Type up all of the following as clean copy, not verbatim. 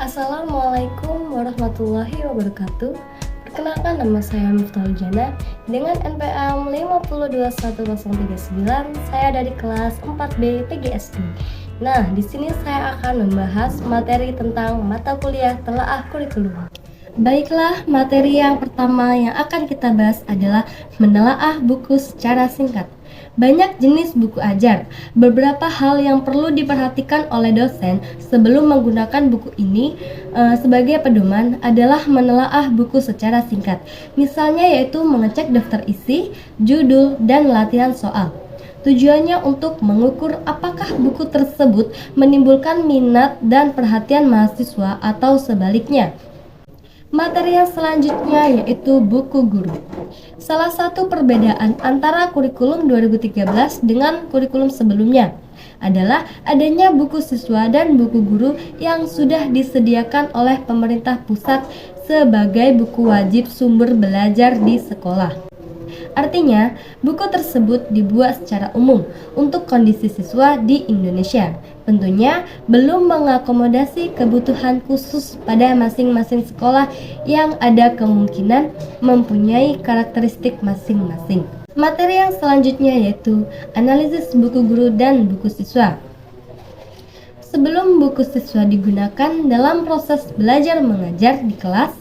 Assalamualaikum warahmatullahi wabarakatuh. Perkenalkan, nama saya Miftahul Jana dengan NPM 5211039. Saya dari kelas 4B PGSD. Nah, di sini saya akan membahas materi tentang mata kuliah telaah kurikulum. Baiklah, materi yang pertama yang akan kita bahas adalah menelaah buku secara singkat. Banyak jenis buku ajar. Beberapa hal yang perlu diperhatikan oleh dosen sebelum menggunakan buku ini sebagai pedoman adalah menelaah buku secara singkat. Misalnya yaitu mengecek daftar isi, judul, dan latihan soal. Tujuannya untuk mengukur apakah buku tersebut menimbulkan minat dan perhatian mahasiswa atau sebaliknya. Materi yang selanjutnya yaitu buku guru. Salah satu perbedaan antara kurikulum 2013 dengan kurikulum sebelumnya adalah adanya buku siswa dan buku guru yang sudah disediakan oleh pemerintah pusat sebagai buku wajib sumber belajar di sekolah. Artinya, buku tersebut dibuat secara umum untuk kondisi siswa di Indonesia. Tentunya belum mengakomodasi kebutuhan khusus pada masing-masing sekolah yang ada kemungkinan mempunyai karakteristik masing-masing. Materi yang selanjutnya yaitu analisis buku guru dan buku siswa. Sebelum buku siswa digunakan dalam proses belajar mengajar di kelas,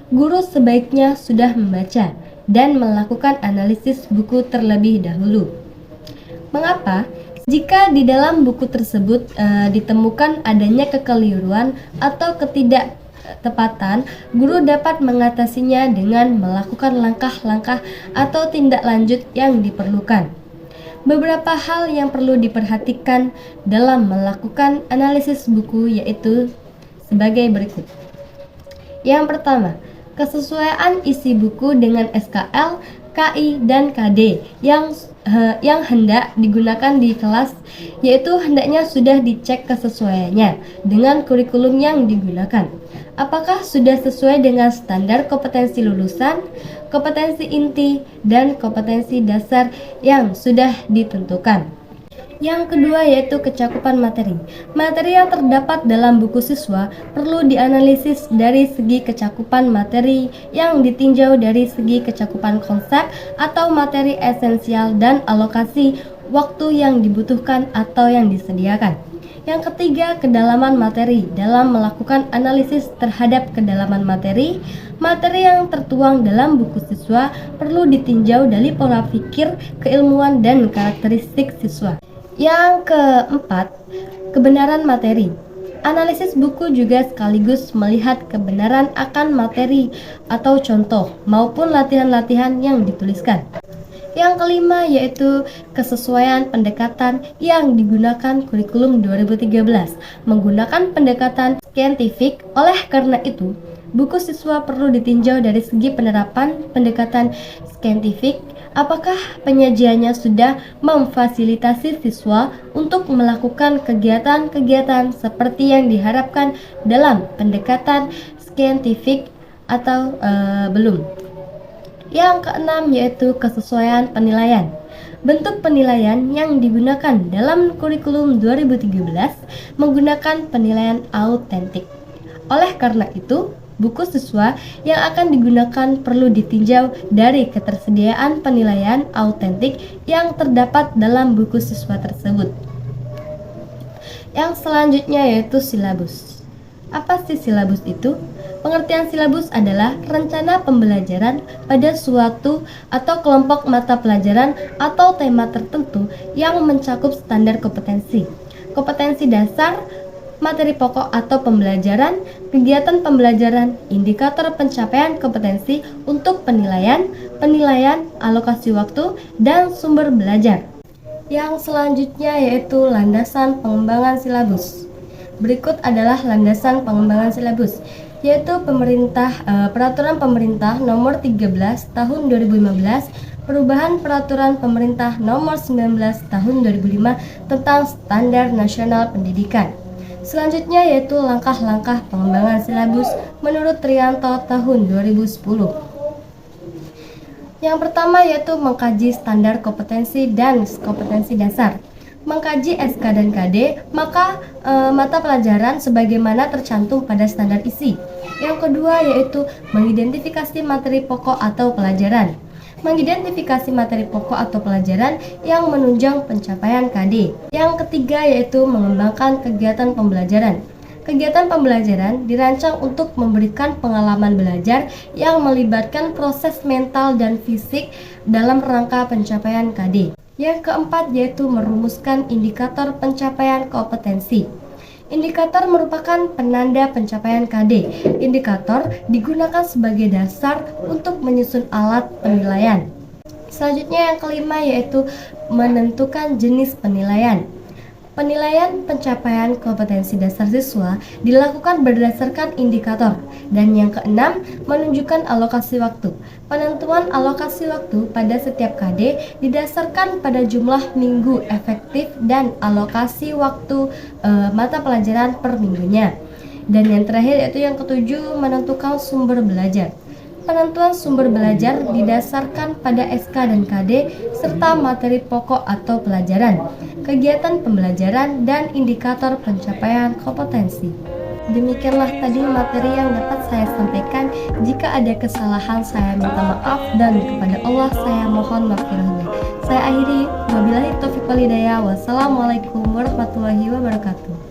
guru sebaiknya sudah membaca dan melakukan analisis buku terlebih dahulu. Mengapa? Jika di dalam buku tersebut ditemukan adanya kekeliruan atau ketidaktepatan, guru dapat mengatasinya dengan melakukan langkah-langkah atau tindak lanjut yang diperlukan. Beberapa hal yang perlu diperhatikan dalam melakukan analisis buku yaitu sebagai berikut. Yang pertama, kesesuaian isi buku dengan SKL, KI, dan KD yang hendak digunakan di kelas, yaitu hendaknya sudah dicek kesesuaiannya dengan kurikulum yang digunakan. Apakah sudah sesuai dengan standar kompetensi lulusan, kompetensi inti, dan kompetensi dasar yang sudah ditentukan. Yang kedua yaitu kecakupan materi. Materi yang terdapat dalam buku siswa perlu dianalisis dari segi kecakupan materi yang ditinjau dari segi kecakupan konsep atau materi esensial dan alokasi waktu yang dibutuhkan atau yang disediakan. Yang ketiga, kedalaman materi. Dalam melakukan analisis terhadap kedalaman materi, materi yang tertuang dalam buku siswa perlu ditinjau dari pola pikir, keilmuan, dan karakteristik siswa. Yang keempat, kebenaran materi. Analisis buku juga sekaligus melihat kebenaran akan materi atau contoh maupun latihan-latihan yang dituliskan. Yang kelima yaitu kesesuaian pendekatan yang digunakan kurikulum 2013 menggunakan pendekatan saintifik. Oleh karena itu, buku siswa perlu ditinjau dari segi penerapan pendekatan saintifik. Apakah penyajiannya sudah memfasilitasi siswa untuk melakukan kegiatan-kegiatan seperti yang diharapkan dalam pendekatan saintifik atau belum? Yang keenam yaitu kesesuaian penilaian. Bentuk penilaian yang digunakan dalam kurikulum 2013 menggunakan penilaian autentik. Oleh karena itu, buku siswa yang akan digunakan perlu ditinjau dari ketersediaan penilaian autentik yang terdapat dalam buku siswa tersebut. Yang selanjutnya yaitu silabus. Apa sih silabus itu? Pengertian silabus adalah rencana pembelajaran pada suatu atau kelompok mata pelajaran atau tema tertentu yang mencakup standar kompetensi, kompetensi dasar, materi pokok atau pembelajaran, kegiatan pembelajaran, indikator pencapaian kompetensi untuk penilaian, alokasi waktu, dan sumber belajar. Yang selanjutnya yaitu landasan pengembangan silabus. Berikut adalah landasan pengembangan silabus, yaitu Peraturan Pemerintah Nomor 13 Tahun 2015, perubahan Peraturan Pemerintah Nomor 19 Tahun 2005 tentang Standar Nasional Pendidikan. Selanjutnya yaitu langkah-langkah pengembangan silabus menurut Trianto tahun 2010. Yang pertama yaitu mengkaji standar kompetensi dan kompetensi dasar. Mengkaji SK dan KD, maka mata pelajaran sebagaimana tercantum pada standar isi. Yang kedua yaitu mengidentifikasi materi pokok atau pelajaran. Mengidentifikasi materi pokok atau pelajaran yang menunjang pencapaian KD. Yang ketiga yaitu mengembangkan kegiatan pembelajaran. Kegiatan pembelajaran dirancang untuk memberikan pengalaman belajar yang melibatkan proses mental dan fisik dalam rangka pencapaian KD. Yang keempat yaitu merumuskan indikator pencapaian kompetensi. Indikator merupakan penanda pencapaian KD. Indikator digunakan sebagai dasar untuk menyusun alat penilaian. Selanjutnya yang kelima yaitu menentukan jenis penilaian. Penilaian pencapaian kompetensi dasar siswa dilakukan berdasarkan indikator. Dan yang keenam, menunjukkan alokasi waktu. Penentuan alokasi waktu pada setiap KD didasarkan pada jumlah minggu efektif dan alokasi waktu mata pelajaran per minggunya. Dan yang terakhir yaitu yang ketujuh, menentukan sumber belajar. Penentuan sumber belajar didasarkan pada SK dan KD serta materi pokok atau pelajaran, kegiatan pembelajaran, dan indikator pencapaian kompetensi. Demikianlah tadi materi yang dapat saya sampaikan. Jika ada kesalahan saya minta maaf dan kepada Allah saya mohon maghfirahnya. Saya akhiri, wabillahi taufiq wal hidayah. Wassalamualaikum warahmatullahi wabarakatuh.